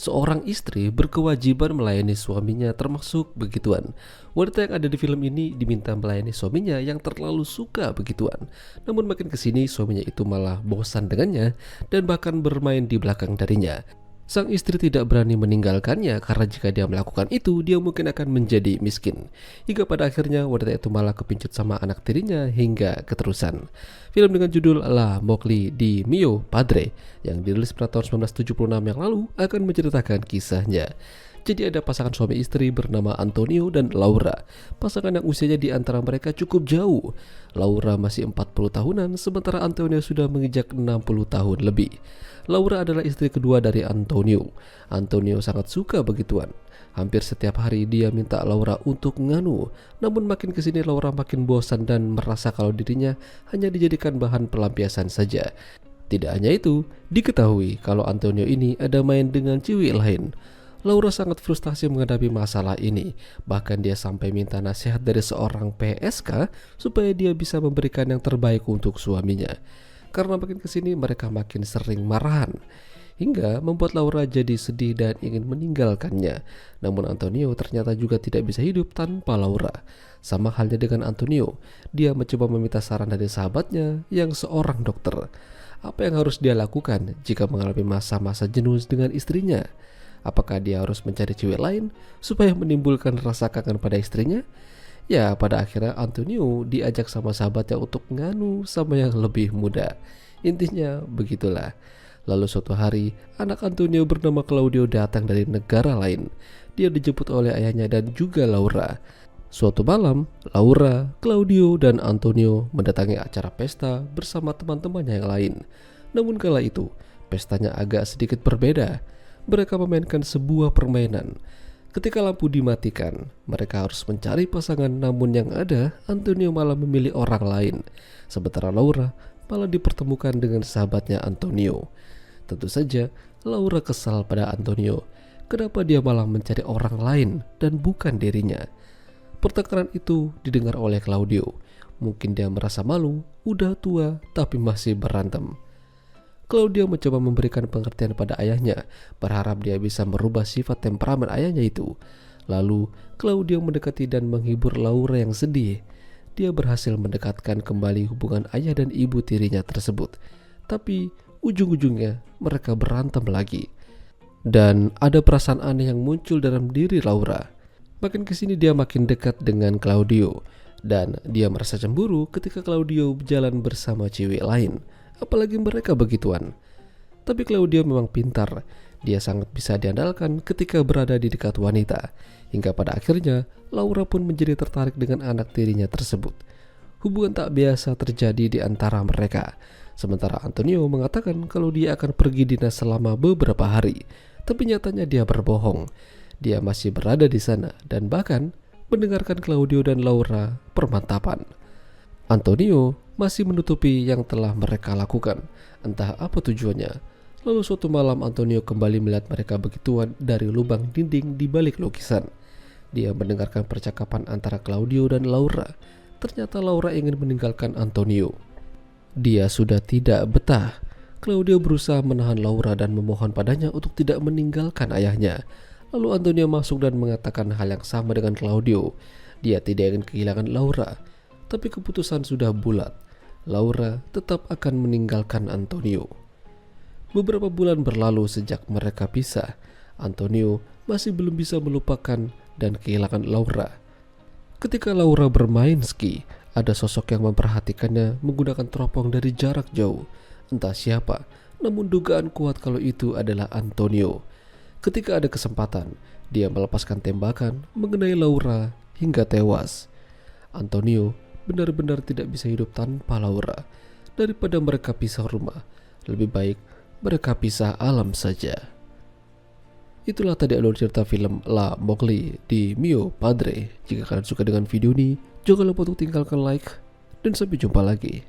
Seorang istri berkewajiban melayani suaminya termasuk begituan. Wanita yang ada di film ini diminta melayani suaminya yang terlalu suka begituan. Namun makin kesini suaminya itu malah bosan dengannya dan bahkan bermain di belakang darinya. Sang istri tidak berani meninggalkannya karena jika dia melakukan itu, dia mungkin akan menjadi miskin. Hingga pada akhirnya wanita itu malah kepincut sama anak tirinya hingga keterusan. Film dengan judul La Mowgli di Mio Padre yang dirilis pada tahun 1976 yang lalu akan menceritakan kisahnya. Jadi ada pasangan suami istri bernama Antonio dan Laura. Pasangan yang usianya di antara mereka cukup jauh. Laura masih 40 tahunan sementara Antonio sudah menginjak 60 tahun lebih. Laura adalah istri kedua dari Antonio. Antonio sangat suka begituan. Hampir setiap hari dia minta Laura untuk nganu. Namun makin kesini Laura makin bosan dan merasa kalau dirinya hanya dijadikan bahan pelampiasan saja. Tidak hanya itu, diketahui kalau Antonio ini ada main dengan cewek lain. Laura sangat frustasi menghadapi masalah ini. Bahkan dia sampai minta nasihat dari seorang PSK supaya dia bisa memberikan yang terbaik untuk suaminya. Karena makin kesini mereka makin sering marahan, hingga membuat Laura jadi sedih dan ingin meninggalkannya. Namun Antonio ternyata juga tidak bisa hidup tanpa Laura. Sama halnya dengan Antonio, dia mencoba meminta saran dari sahabatnya yang seorang dokter. Apa yang harus dia lakukan jika mengalami masa-masa jenuh dengan istrinya? Apakah dia harus mencari cewek lain supaya menimbulkan rasa kangen pada istrinya? Ya, pada akhirnya Antonio diajak sama sahabatnya untuk nganu sama yang lebih muda. Intinya begitulah. Lalu suatu hari, anak Antonio bernama Claudio datang dari negara lain. Dia dijemput oleh ayahnya dan juga Laura. Suatu malam, Laura, Claudio, dan Antonio mendatangi acara pesta bersama teman-temannya yang lain. Namun kala itu, pestanya agak sedikit berbeda. Mereka memainkan sebuah permainan. Ketika lampu dimatikan, mereka harus mencari pasangan, namun yang ada Antonio malah memilih orang lain. Sementara Laura malah dipertemukan dengan sahabatnya Antonio. Tentu saja Laura kesal pada Antonio. Kenapa dia malah mencari orang lain dan bukan dirinya? Pertengkaran itu didengar oleh Claudio. Mungkin dia merasa malu, udah tua tapi masih berantem. Claudio mencoba memberikan pengertian pada ayahnya, berharap dia bisa merubah sifat temperamen ayahnya itu. Lalu, Claudio mendekati dan menghibur Laura yang sedih. Dia berhasil mendekatkan kembali hubungan ayah dan ibu tirinya tersebut. Tapi, ujung-ujungnya mereka berantem lagi. Dan ada perasaan aneh yang muncul dalam diri Laura. Makin kesini dia makin dekat dengan Claudio. Dan dia merasa cemburu ketika Claudio berjalan bersama cewek lain. Apalagi mereka begituan. Tapi Claudio memang pintar. Dia sangat bisa diandalkan ketika berada di dekat wanita. Hingga pada akhirnya Laura pun menjadi tertarik dengan anak tirinya tersebut. Hubungan tak biasa terjadi di antara mereka. Sementara Antonio mengatakan kalau dia akan pergi dinas selama beberapa hari. Tapi nyatanya dia berbohong. Dia masih berada di sana dan bahkan mendengarkan Claudio dan Laura permantapan. Antonio masih menutupi yang telah mereka lakukan. Entah apa tujuannya. Lalu suatu malam Antonio kembali melihat mereka begituan dari lubang dinding di balik lukisan. Dia mendengarkan percakapan antara Claudio dan Laura. Ternyata Laura ingin meninggalkan Antonio. Dia sudah tidak betah. Claudio berusaha menahan Laura dan memohon padanya untuk tidak meninggalkan ayahnya. Lalu Antonio masuk dan mengatakan hal yang sama dengan Claudio. Dia tidak ingin kehilangan Laura. Tapi keputusan sudah bulat. Laura tetap akan meninggalkan Antonio. Beberapa bulan berlalu sejak mereka pisah. Antonio masih belum bisa melupakan dan kehilangan Laura. Ketika Laura bermain ski, ada sosok yang memperhatikannya menggunakan teropong dari jarak jauh. Entah siapa, namun dugaan kuat kalau itu adalah Antonio. Ketika ada kesempatan, dia melepaskan tembakan mengenai Laura hingga tewas. Antonio benar-benar tidak bisa hidup tanpa Laura. Daripada mereka pisah rumah, lebih baik mereka pisah alam saja. Itulah tadi alur cerita film La Mowgli di Mio Padre. Jika kalian suka dengan video ini, jangan lupa untuk tinggalkan like dan sampai jumpa lagi.